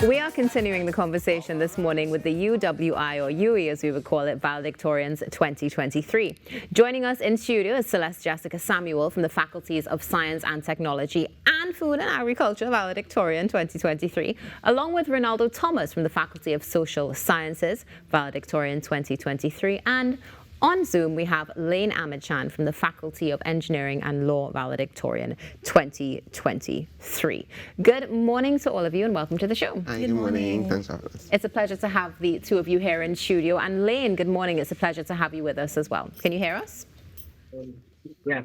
We are continuing the conversation this morning with the UWI, or UWI as we would call it, Valedictorians 2023. Joining us in studio is Celeste Jessica Samuel from the Faculties of Science and Technology and Food and Agriculture, Valedictorian 2023, along with Ronaldo Thomas from the Faculty of Social Sciences, Valedictorian 2023, and on Zoom, we have Lane Amidchan from the Faculty of Engineering and Law, Valedictorian 2023. Good morning to all of you and welcome to the show. Hi, good morning. Thanks for having us. It's a pleasure to have the two of you here in studio. And Lane, good morning. It's a pleasure to have you with us as well. Can you hear us? Yeah.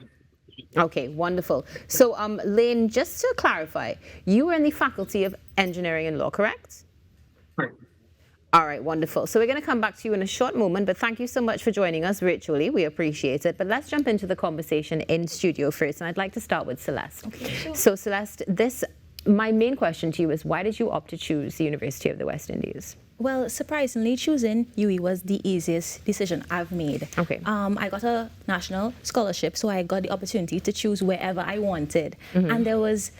Okay, wonderful. So, Lane, just to clarify, you were in the Faculty of Engineering and Law, correct? Right. All right, wonderful. So we're going to come back to you in a short moment, but thank you so much for joining us virtually. We appreciate it. But let's jump into the conversation in studio first, and I'd like to start with Celeste. Okay, sure. So Celeste, my main question to you is, why did you opt to choose the University of the West Indies? Well, surprisingly, choosing UWI was the easiest decision I've made. Okay. I got a national scholarship, so I got the opportunity to choose wherever I wanted. And there was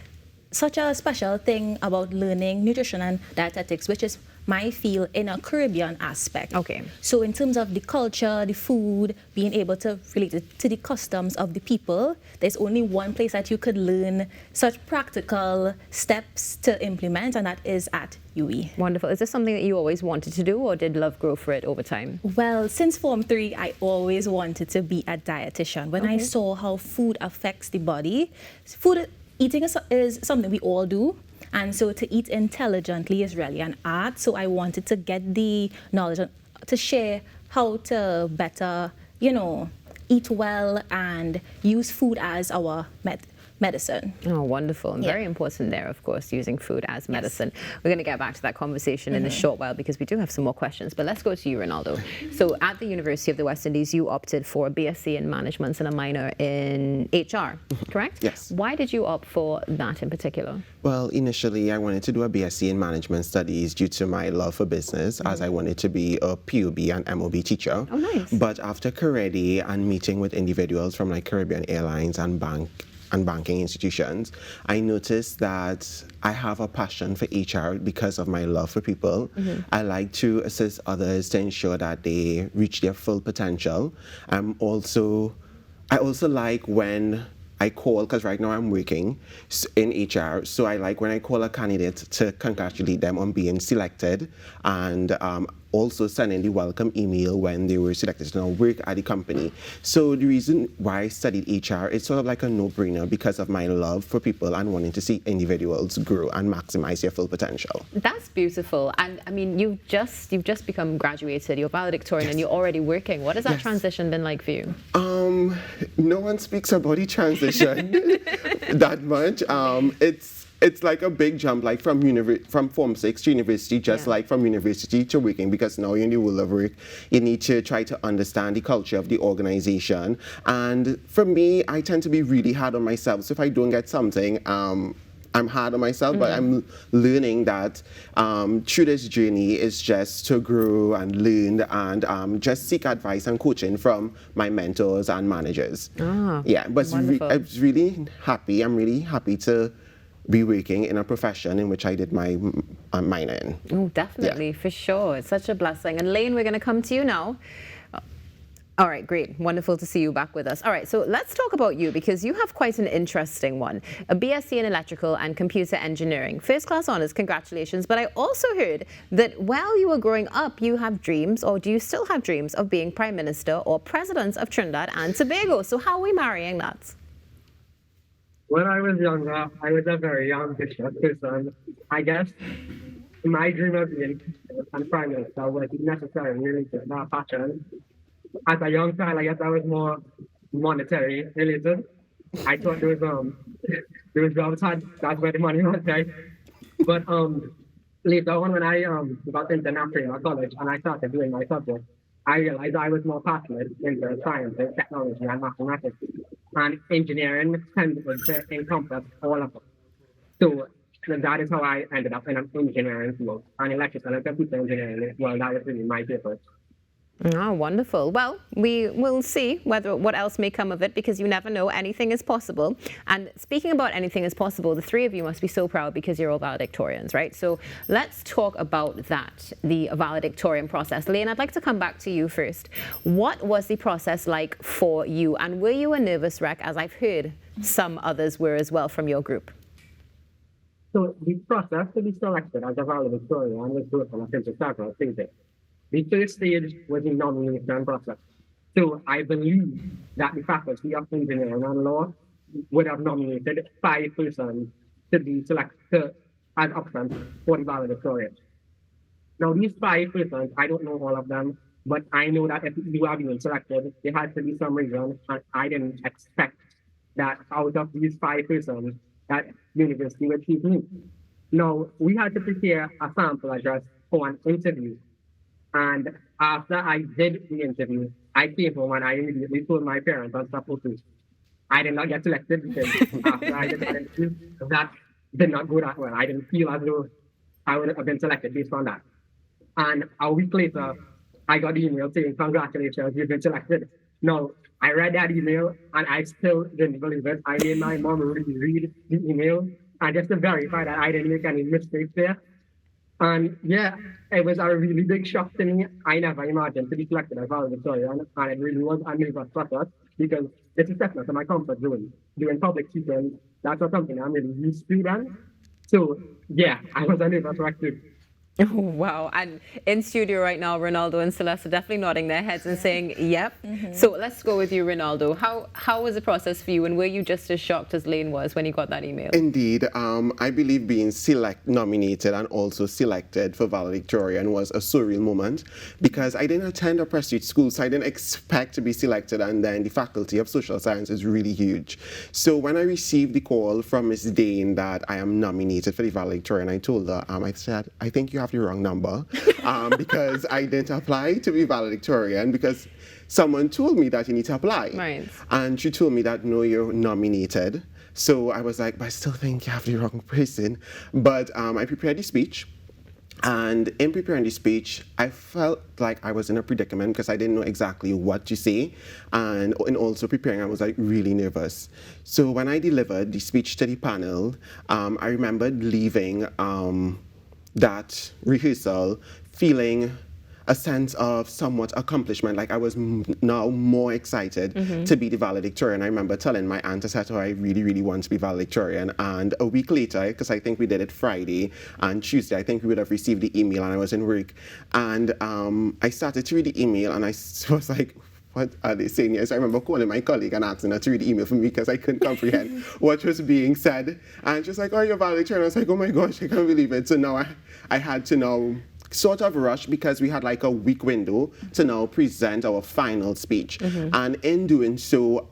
such a special thing about learning nutrition and dietetics, which is my field in a Caribbean aspect. Okay. So in terms of the culture, the food, being able to relate it to the customs of the people, there's only one place that you could learn such practical steps to implement, and that is at UWI. Wonderful. Is this something that you always wanted to do, or did love grow for it over time? Well, since Form 3, I always wanted to be a dietitian. When I saw how food affects the body, eating is something we all do. And so to eat intelligently is really an art. So I wanted to get the knowledge to share how to better, eat well and use food as our medicine. Oh, wonderful. And Yeah. very important there, of course, using food as medicine. We're going to get back to that conversation in a short while because we do have some more questions. But let's go to you, Ronaldo. So at the University of the West Indies, you opted for a BSc in Management and a minor in HR, correct? Yes. Why did you opt for that in particular? Well, initially, I wanted to do a BSc in Management Studies due to my love for business, as I wanted to be a PUB and MOB teacher. Oh, nice. But after career day and meeting with individuals from like Caribbean Airlines and banking institutions, I noticed that I have a passion for HR because of my love for people. I like to assist others to ensure that they reach their full potential. I also like when I call, because right now I'm working in HR, so I like when I call a candidate to congratulate them on being selected, and also sending the welcome email when they were selected to now work at the company. So the reason why I studied HR, it's sort of like a no-brainer because of my love for people and wanting to see individuals grow and maximize their full potential. That's beautiful. And I mean, you've just become graduated, you're valedictorian, and you're already working. What has that transition been like for you? No one speaks about the transition that much. It's like a big jump, like from Form 6 to university, just like from university to working, because now you're in the world of work, you need to try to understand the culture of the organization. And for me, I tend to be really hard on myself. So if I don't get something, I'm hard on myself, but I'm learning that through this journey is just to grow and learn and just seek advice and coaching from my mentors and managers. Yeah, but I'm really happy. I'm really happy to be working in a profession in which I did my minor in. Oh, definitely, for sure. It's such a blessing. And Lane, we're going to come to you now. All right, great. Wonderful to see you back with us. All right, so let's talk about you because you have quite an interesting one. A BSc in Electrical and Computer Engineering. First class honors, congratulations. But I also heard that while you were growing up, you have dreams, or do you still have dreams, of being Prime Minister or President of Trinidad and Tobago. So how are we marrying that? When I was younger, I was a very ambitious person. I guess my dream of being Prime Minister wasn't necessarily related to that passion. As a young child, I guess I was more monetary related. I thought those jobs that's where the money was, right? But later on, when I got into national college and I started doing my subject, I realized I was more passionate into science and technology and mathematics. And engineering tended to encompass all of them. So that is how I ended up in an engineering field. And electrical and computer engineering, well, that was really my favorite. Oh, wonderful. Well, we will see what else may come of it, because you never know. Anything is possible. And speaking about anything is possible, the three of you must be so proud because you're all valedictorians, right? So let's talk about that, the valedictorian process. Lane, I'd like to come back to you first. What was the process like for you? And were you a nervous wreck, as I've heard some others were as well from your group? So the process to be selected as a valedictorian was broken up into several stages. The first stage was the nomination process. So I believe that the Faculty of Engineering and Law would have nominated 5 persons to be selected as options for the valedictorian. Now, these 5 persons, I don't know all of them, but I know that if you are being selected, there has to be some reason, and I didn't expect that out of these 5 persons, that university would choose me. Now, we had to prepare a sample address for an interview. And after I did the interview, I came home and I immediately told my parents I was supposed to. I did not get selected because after I did that interview, that did not go that well. I didn't feel as though I would have been selected based on that. And a week later, I got the email saying, congratulations, you've been selected. Now, I read that email and I still didn't believe it. I made my mom read the email and just to verify that I didn't make any mistakes there. And yeah, it was a really big shock to me. I never imagined to be selected as valedictorian, and it really was a nervous process because it's a step to my comfort zone. Doing public speaking, that's not something I'm really used to then. So yeah, I was a nervous wreck too. Oh, wow. And in studio right now, Ronaldo and Celeste are definitely nodding their heads and saying, yep. So let's go with you, Ronaldo. How was the process for you, and were you just as shocked as Lane was when you got that email? Indeed. I believe being nominated and also selected for valedictorian was a surreal moment because I didn't attend a prestige school, so I didn't expect to be selected, and then the Faculty of Social Science is really huge. So when I received the call from Ms. Dane that I am nominated for the valedictorian, I told her, I said, I think you have the wrong number because I didn't apply to be valedictorian because someone told me that you need to apply. Right. And she told me that, no, you're nominated. So I was like, but I still think you have the wrong person. But I prepared the speech. And in preparing the speech, I felt like I was in a predicament because I didn't know exactly what to say. And in also preparing, I was like really nervous. So when I delivered the speech to the panel, I remembered leaving that rehearsal feeling a sense of somewhat accomplishment, like I was now more excited to be the valedictorian. I remember telling my aunt, I said to her, I really, really want to be valedictorian. And a week later, because I think we did it Friday, and Tuesday, I think we would have received the email, and I was in work. And I started to read the email, and I was like, what are they saying here? So I remember calling my colleague and asking her to read the email for me because I couldn't comprehend what was being said. And she was like, oh, you're valedictorian. I was like, oh my gosh, I can't believe it. So now I had to now sort of rush because we had like a week window to now present our final speech. And in doing so,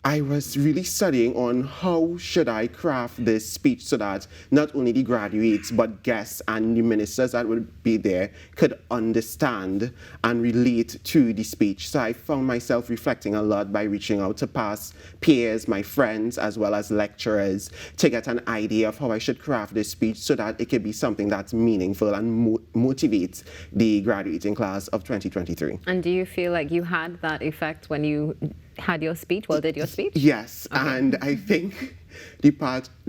I was really studying on how should I craft this speech so that not only the graduates but guests and the ministers that would be there could understand and relate to the speech. So I found myself reflecting a lot by reaching out to past peers, my friends, as well as lecturers to get an idea of how I should craft this speech so that it could be something that's meaningful and motivates the graduating class of 2023. And do you feel like you had that effect when you had your speech, did your speech? Yes, okay. And I think the part of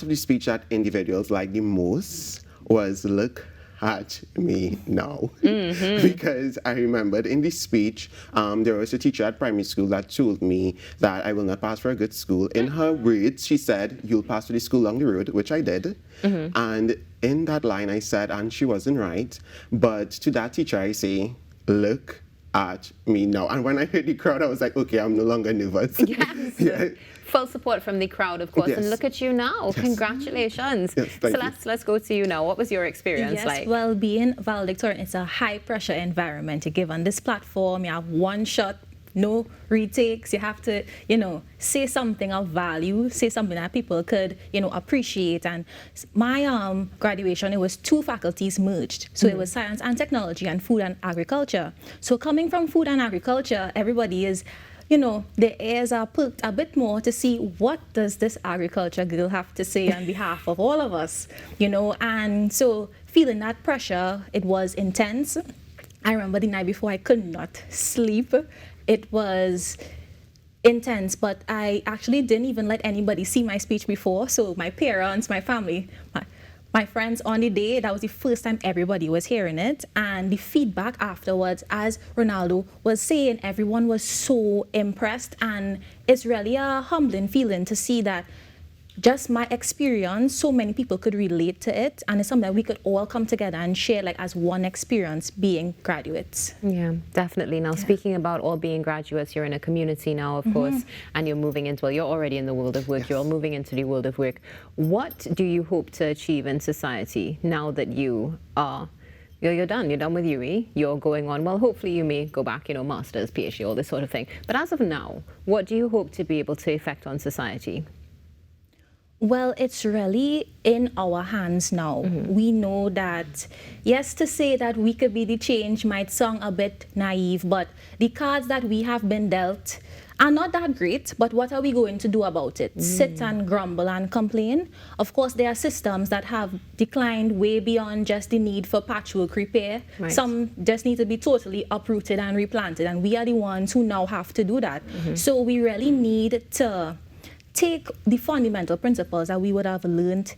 the speech that individuals liked the most was look at me now. Because I remembered in this speech, there was a teacher at primary school that told me that I will not pass for a good school. In her words, she said, you'll pass for the school along the road, which I did. And in that line I said, and she wasn't right, but to that teacher I say, look at me now. And when I heard the crowd, I was like, okay, I'm no longer nervous. Yes. Yeah. Full support from the crowd, of course. Yes. And look at you now. Yes. Congratulations. Yes, Celeste, let's go to you now. What was your experience like? Well, being valedictorian, it's a high-pressure environment. You give on this platform, you have one shot, no retakes. You have to, say something of value, say something that people could, appreciate. And my graduation, it was 2 faculties merged. So it was science and technology and food and agriculture. So coming from food and agriculture, everybody is their ears are perked a bit more to see what does this agriculture girl have to say on behalf of all of us, and so feeling that pressure, it was intense. I remember the night before I could not sleep. It was intense, but I actually didn't even let anybody see my speech before. So my parents, my family, my friends on the day, that was the first time everybody was hearing it. And the feedback afterwards, as Ronaldo was saying, everyone was so impressed. And it's really a humbling feeling to see that just my experience, so many people could relate to it, and it's something that we could all come together and share as one experience being graduates. Yeah, definitely. Now, speaking about all being graduates, you're in a community now, of course, and you're moving into, well, you're already in the world of work, yes. You're all moving into the world of work. What do you hope to achieve in society now that you are you're done with UWI, you're going on, well, hopefully you may go back, master's, PhD, all this sort of thing. But as of now, what do you hope to be able to affect on society? Well, it's really in our hands now. We know that, yes, to say that we could be the change might sound a bit naive, but the cards that we have been dealt are not that great, but what are we going to do about it? Sit and grumble and complain? Of course, there are systems that have declined way beyond just the need for patchwork repair. Right. Some just need to be totally uprooted and replanted, and we are the ones who now have to do that. So we really need to take the fundamental principles that we would have learned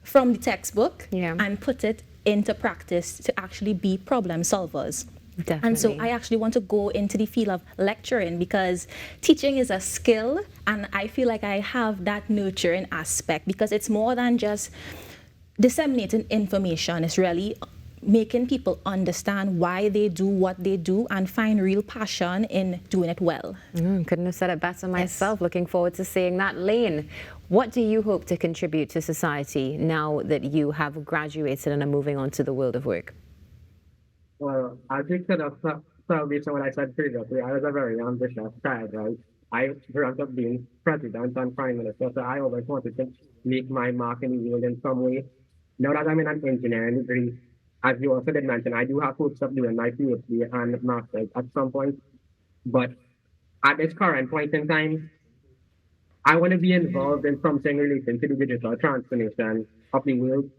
from the textbook and put it into practice to actually be problem solvers. Definitely. And so I actually want to go into the field of lecturing because teaching is a skill, and I feel like I have that nurturing aspect because it's more than just disseminating information. It's really making people understand why they do what they do and find real passion in doing it well. Couldn't have said it better myself. Yes. Looking forward to seeing that. Lane, what do you hope to contribute to society now that you have graduated and are moving on to the world of work? Well, I think that based on what I said previously, I was a very ambitious child, right? I dreamt of being president and prime minister, so I always wanted to make my mark in the world in some way. Now that I'm in an engineering degree, as you also did mention, I do have hopes of doing my PhD and master's at some point. But at this current point in time, I want to be involved in something related to the digital transformation of the world.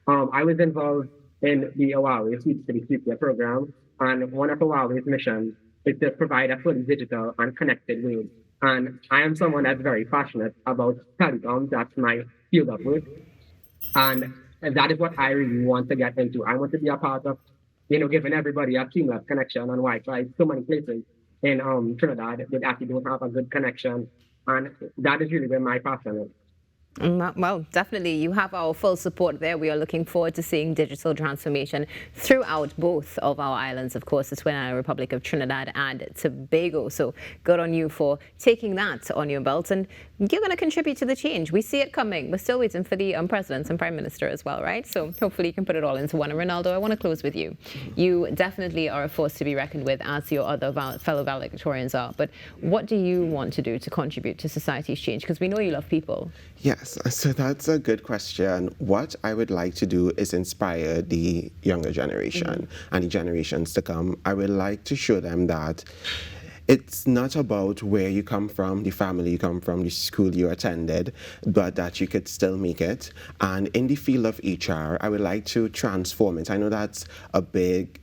I was involved in the UWI Switch to the Future program, and one of UWI's missions is to provide a fully digital and connected world. And I am someone that's very passionate about telecoms. That's my field of work. And that is what I really want to get into. I want to be a part of, giving everybody a seamless connection on Wi-Fi. So many places in Trinidad, they actually don't have a good connection. And that is really where my passion is. Well, definitely, you have our full support there. We are looking forward to seeing digital transformation throughout both of our islands, of course, the Twin Island Republic of Trinidad and Tobago. So good on you for taking that on your belt, and you're going to contribute to the change. We see it coming. We're still waiting for the president and prime minister as well, right? So hopefully you can put it all into one. And Ronaldo, I want to close with you. You definitely are a force to be reckoned with, as your other fellow valedictorians are. But what do you want to do to contribute to society's change? Because we know you love people. Yes, so that's a good question. What I would like to do is inspire the younger generation and the generations to come. I would like to show them that it's not about where you come from, the family you come from, the school you attended, but that you could still make it. And in the field of HR, I would like to transform it. I know that's a bit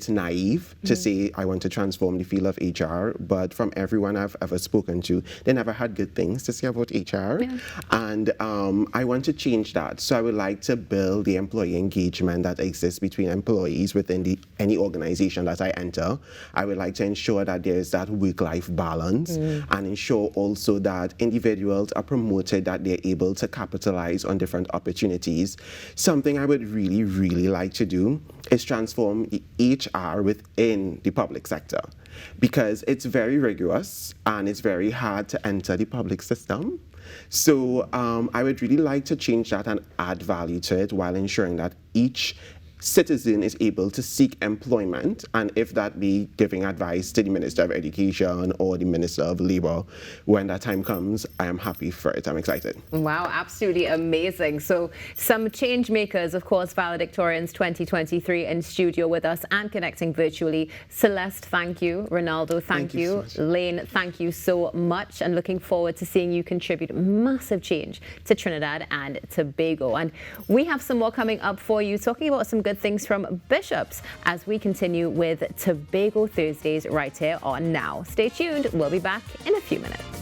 naive to say I want to transform the field of HR, but from everyone I've ever spoken to, they never had good things to say about HR. Yeah. And I want to change that. So I would like to build the employee engagement that exists between employees within any organization that I enter. I would like to ensure that there is that work-life balance and ensure also that individuals are promoted, that they're able to capitalize on different opportunities. Something I would really, really like to do is transform HR within the public sector, because it's very rigorous and it's very hard to enter the public system. So I would really like to change that and add value to it while ensuring that each citizen is able to seek employment, and if that be giving advice to the Minister of Education or the Minister of Labour, when that time comes, I am happy for it. I'm excited. Wow, absolutely amazing. So some change makers, of course, Valedictorians 2023 in studio with us and connecting virtually. Celeste, thank you. Ronaldo, thank you. So Lane, thank you so much, and looking forward to seeing you contribute massive change to Trinidad and Tobago. And we have some more coming up for you, talking about some good things from bishops as we continue with Tobago Thursdays right here on Now. Stay tuned. We'll be back in a few minutes.